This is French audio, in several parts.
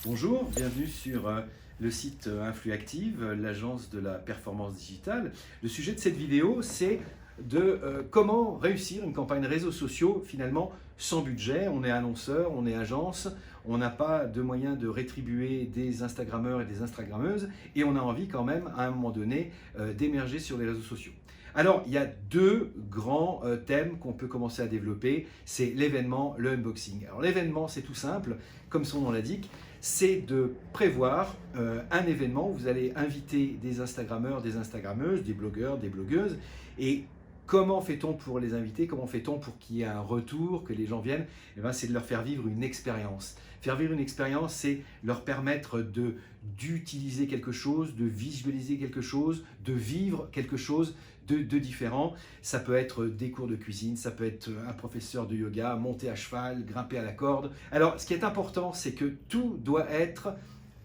Bonjour, bienvenue sur le site Influactive, l'agence de la performance digitale. Le sujet de cette vidéo, c'est de comment réussir une campagne réseaux sociaux finalement sans budget. On est annonceur, on est agence, on n'a pas de moyens de rétribuer des Instagrammeurs et des Instagrammeuses et on a envie quand même à un moment donné d'émerger sur les réseaux sociaux. Alors, il y a deux grands thèmes qu'on peut commencer à développer, c'est l'événement, le unboxing. Alors l'événement, c'est tout simple, comme son nom l'indique, c'est de prévoir un événement où vous allez inviter des Instagrammeurs, des Instagrammeuses, des blogueurs, des blogueuses. Et comment fait-on pour les inviter? Comment fait-on pour qu'il y ait un retour, que les gens viennent? Eh bien, c'est de leur faire vivre une expérience. Faire vivre une expérience, c'est leur permettre d'utiliser quelque chose, de visualiser quelque chose, de vivre quelque chose de différent. Ça peut être des cours de cuisine, ça peut être un professeur de yoga, monter à cheval, grimper à la corde. Alors, ce qui est important, c'est que tout doit être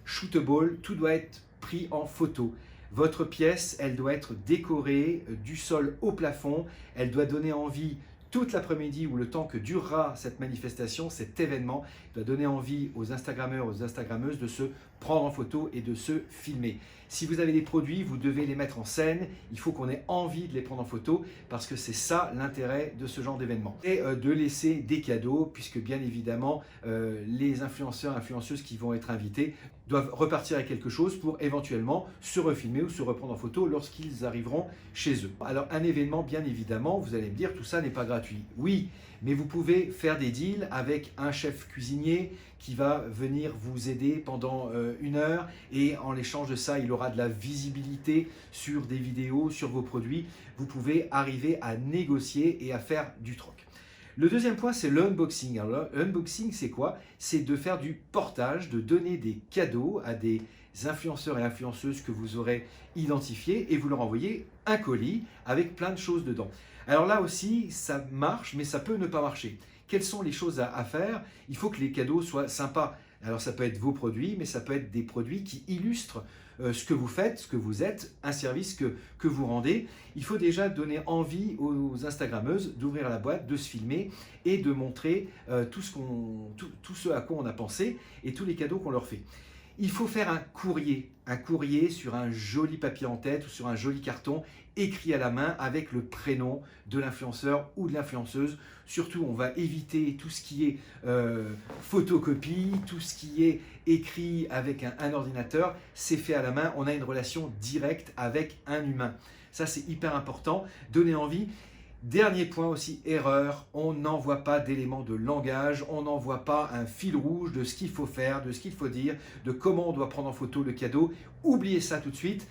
shootable, tout doit être pris en photo. Votre pièce, elle doit être décorée du sol au plafond, elle doit donner envie toute l'après-midi ou le temps que durera cette manifestation, cet événement, doit donner envie aux Instagrammeurs, aux Instagrammeuses de se prendre en photo et de se filmer. Si vous avez des produits, vous devez les mettre en scène, il faut qu'on ait envie de les prendre en photo parce que c'est ça l'intérêt de ce genre d'événement. Et de laisser des cadeaux puisque bien évidemment les influenceurs, influenceuses qui vont être invités doivent repartir avec quelque chose pour éventuellement se refilmer ou se reprendre en photo lorsqu'ils arriveront chez eux. Alors un événement, bien évidemment, vous allez me dire tout ça n'est pas gratuit. Oui, mais vous pouvez faire des deals avec un chef cuisinier qui va venir vous aider pendant une heure et en échange de ça, il aura de la visibilité sur des vidéos, sur vos produits. Vous pouvez arriver à négocier et à faire du troc. Le deuxième point, c'est l'unboxing. Alors, l'unboxing, c'est quoi? C'est de faire du portage, de donner des cadeaux à des influenceurs et influenceuses que vous aurez identifiés et vous leur envoyez un colis avec plein de choses dedans. Alors là aussi, ça marche, mais ça peut ne pas marcher. Quelles sont les choses à faire? Il faut que les cadeaux soient sympas. Alors ça peut être vos produits, mais ça peut être des produits qui illustrent ce que vous faites, ce que vous êtes, un service que vous rendez. Il faut déjà donner envie aux Instagrammeuses d'ouvrir la boîte, de se filmer et de montrer tout ce à quoi on a pensé et tous les cadeaux qu'on leur fait. Il faut faire un courrier sur un joli papier en tête ou sur un joli carton écrit à la main avec le prénom de l'influenceur ou de l'influenceuse. Surtout, on va éviter tout ce qui est photocopie, tout ce qui est écrit avec un ordinateur. C'est fait à la main, on a une relation directe avec un humain. Ça, c'est hyper important, donner envie. Dernier point aussi, erreur, on n'envoie pas d'éléments de langage, on n'envoie pas un fil rouge de ce qu'il faut faire, de ce qu'il faut dire, de comment on doit prendre en photo le cadeau. Oubliez ça tout de suite.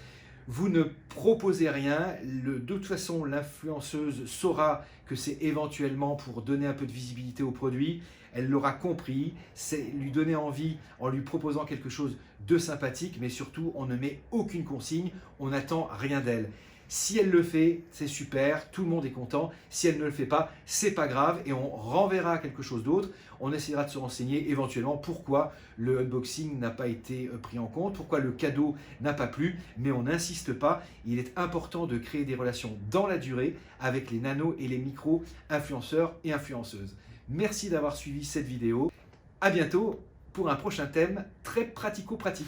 Vous ne proposez rien, de toute façon l'influenceuse saura que c'est éventuellement pour donner un peu de visibilité au produit, elle l'aura compris, c'est lui donner envie en lui proposant quelque chose de sympathique, mais surtout on ne met aucune consigne, on n'attend rien d'elle. Si elle le fait, c'est super, tout le monde est content. Si elle ne le fait pas, c'est pas grave et on renverra quelque chose d'autre. On essaiera de se renseigner éventuellement pourquoi le unboxing n'a pas été pris en compte, pourquoi le cadeau n'a pas plu, mais on n'insiste pas. Il est important de créer des relations dans la durée avec les nano et les micro influenceurs et influenceuses. Merci d'avoir suivi cette vidéo. À bientôt pour un prochain thème très pratico-pratique.